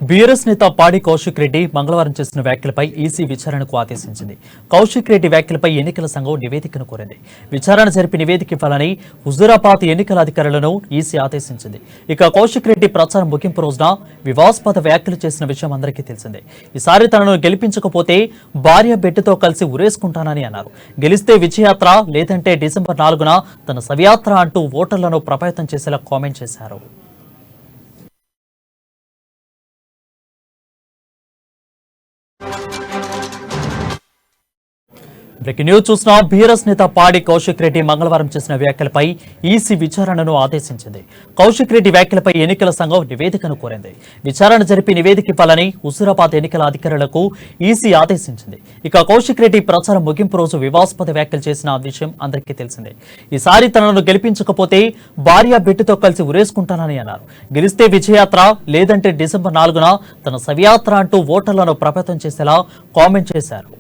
BRS నేత పాడి కౌశిక్ రెడ్డి మంగళవారం చేసిన వ్యాఖ్యలపై ఈసీ విచారణకు ఆదేశించింది. కౌశిక్ రెడ్డి వ్యాఖ్యలపై ఎన్నికల సంఘం నివేదికను కోరింది. విచారణ జరిపి నివేదిక ఇవ్వాలని హుజూరాబాద్ ఎన్నికల అధికారులను ఈసీ ఆదేశించింది. ఇక కౌశిక్ రెడ్డి ప్రచారం ముగింపు రోజున వివాదాస్పద వ్యాఖ్యలు చేసిన విషయం అందరికీ తెలిసిందే. ఈసారి తనను గెలిపించకపోతే భార్య బిడ్డతో కలిసి ఉరేసుకుంటానని అన్నారు. గెలిస్తే విజయయాత్ర, లేదంటే డిసెంబర్ 4న తన శవయాత్ర అంటూ ఓటర్లను ప్రభావితం చేసేలా కామెంట్ చేశారు. బ్రేకింగ్ న్యూస్ చూసిన బీఆర్ఎస్ నేత పాడి కౌశిక్ రెడ్డి మంగళవారం చేసిన వ్యాఖ్యలపై ఈసీ విచారణను ఆదేశించింది. కౌశిక్ రెడ్డి వ్యాఖ్యలపై ఎన్నికల సంఘం నివేదికను కోరింది. విచారణ జరిపి నివేదిక ఇవ్వాలని హుజూరాబాద్ ఎన్నికల అధికారులకు ఈసీ ఆదేశించింది. ఇక కౌశిక్ రెడ్డి ప్రచారం ముగింపు రోజు వివాదాస్పద వ్యాఖ్యలు చేసిన విషయం అందరికీ తెలిసిందే. ఈసారి తనను గెలిపించకపోతే భార్య బిడ్డతో కలిసి ఉరేసుకుంటానని అన్నారు. గెలిస్తే విజయయాత్ర, లేదంటే డిసెంబర్ 4న తన శవయాత్ర అంటూ ఓటర్లను ప్రభావితం చేసేలా కామెంట్ చేశారు.